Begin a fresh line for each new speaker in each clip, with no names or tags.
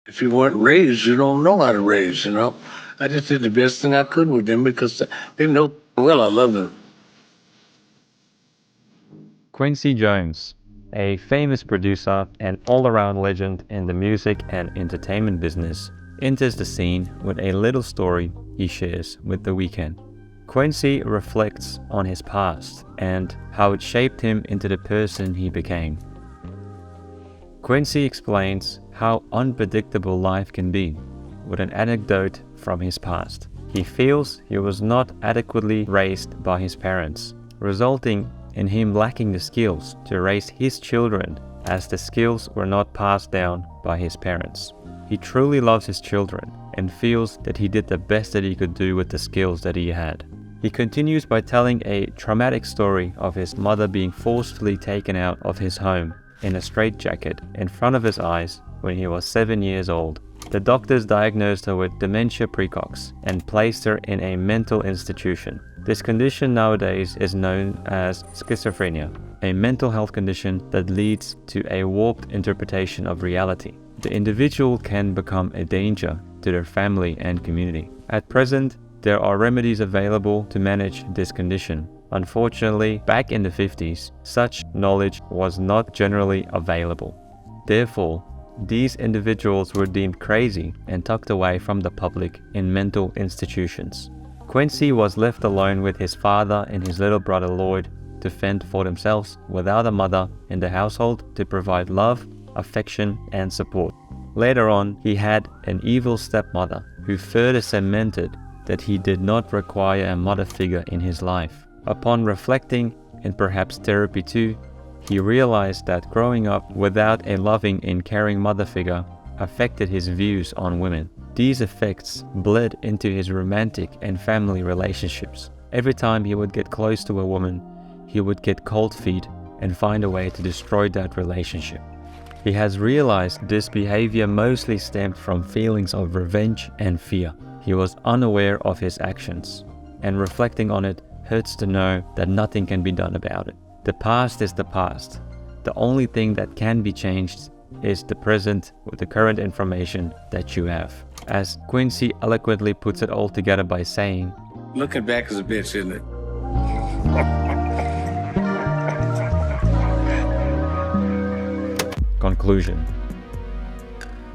If you weren't raised, you don't know how to raise, you know. I just did the best thing I could with them because they know well I love them.
Quincy Jones, a famous producer and all-around legend in the music and entertainment business, enters the scene with a little story he shares with The Weeknd. Quincy reflects on his past and how it shaped him into the person he became. Quincy explains how unpredictable life can be with an anecdote from his past. He feels he was not adequately raised by his parents, resulting in him lacking the skills to raise his children as the skills were not passed down by his parents. He truly loves his children and feels that he did the best that he could do with the skills that he had. He continues by telling a traumatic story of his mother being forcefully taken out of his home in a straitjacket in front of his eyes when he was 7 years old. The doctors diagnosed her with dementia precox and placed her in a mental institution. This condition nowadays is known as schizophrenia, a mental health condition that leads to a warped interpretation of reality. The individual can become a danger to their family and community. At present, there are remedies available to manage this condition. Unfortunately, back in the 50s, such knowledge was not generally available. Therefore, these individuals were deemed crazy and tucked away from the public in mental institutions. Quincy was left alone with his father and his little brother Lloyd to fend for themselves without a mother in the household to provide love, affection, and support. Later on, he had an evil stepmother who further cemented that he did not require a mother figure in his life. Upon reflecting, and perhaps therapy too, he realized that growing up without a loving and caring mother figure affected his views on women. These effects bled into his romantic and family relationships. Every time he would get close to a woman, he would get cold feet and find a way to destroy that relationship. He has realized this behavior mostly stemmed from feelings of revenge and fear. He was unaware of his actions, and reflecting on it hurts to know that nothing can be done about it. The past is the past. The only thing that can be changed is the present with the current information that you have. As Quincy eloquently puts it all together by saying,
Looking back is a bitch, isn't it?
conclusion.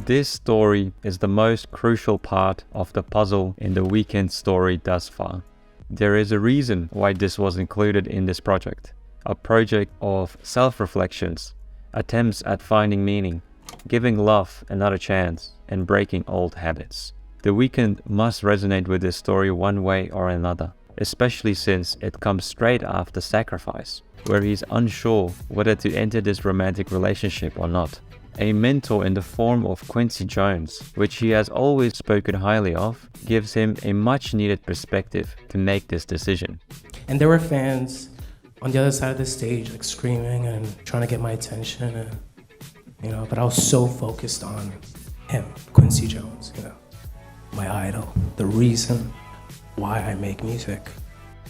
This story is the most crucial part of the puzzle in the Weeknd story thus far. There is a reason why this was included in this project. A project of self-reflections, attempts at finding meaning, giving love another chance, and breaking old habits. The Weeknd must resonate with this story one way or another, especially since it comes straight after Sacrifice, where he's unsure whether to enter this romantic relationship or not. A mentor in the form of Quincy Jones, which he has always spoken highly of, gives him a much-needed perspective to make this decision.
And there were fans on the other side of the stage, like screaming and trying to get my attention, and, but I was so focused on him, Quincy Jones, my idol, the reason why I make music.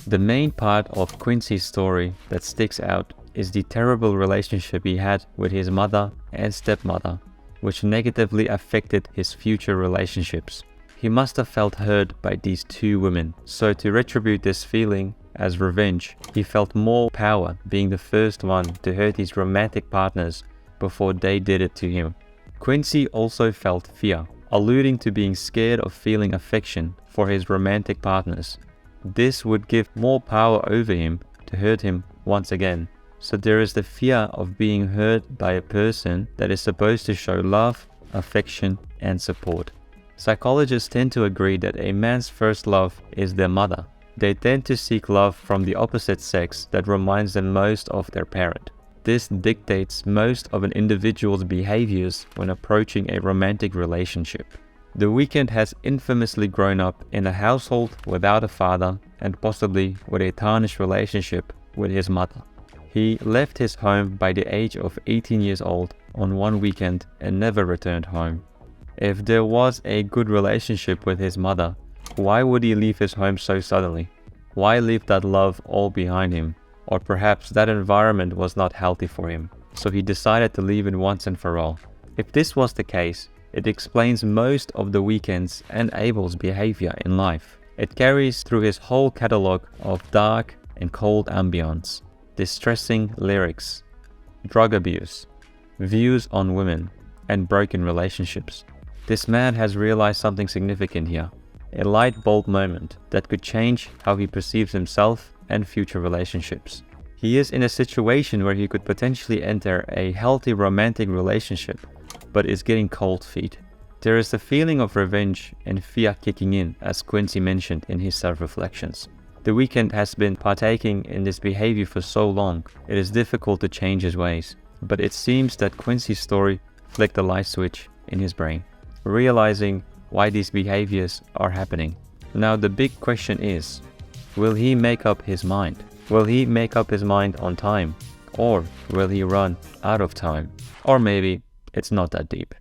The main part of Quincy's story that sticks out is the terrible relationship he had with his mother and stepmother, which negatively affected his future relationships. He must have felt hurt by these two women, so to retribute this feeling as revenge, he felt more power being the first one to hurt his romantic partners before they did it to him. Quincy also felt fear, alluding to being scared of feeling affection for his romantic partners. This would give more power over him to hurt him once again. So there is the fear of being hurt by a person that is supposed to show love, affection, and support. Psychologists tend to agree that a man's first love is their mother. They tend to seek love from the opposite sex that reminds them most of their parent. This dictates most of an individual's behaviors when approaching a romantic relationship. The Weeknd has infamously grown up in a household without a father and possibly with a tarnished relationship with his mother. He left his home by the age of 18 years old on one weekend and never returned home. If there was a good relationship with his mother, why would he leave his home so suddenly? Why leave that love all behind him? Or perhaps that environment was not healthy for him, so he decided to leave it once and for all. If this was the case, It explains most of The Weeknd's and Abel's behavior in life. It carries through his whole catalog of dark and cold ambience, distressing lyrics, drug abuse, views on women, and broken relationships. This man has realized something significant here, a light bulb moment that could change how he perceives himself and future relationships. He is in a situation where he could potentially enter a healthy romantic relationship, but is getting cold feet. There is a feeling of revenge and fear kicking in, as Quincy mentioned in his self-reflections. The Weeknd has been partaking in this behavior for so long, it is difficult to change his ways. But it seems that Quincy's story flicked a light switch in his brain, realizing why these behaviors are happening. Now the big question is, will he make up his mind? Will he make up his mind on time? Or will he run out of time? Or maybe it's not that deep.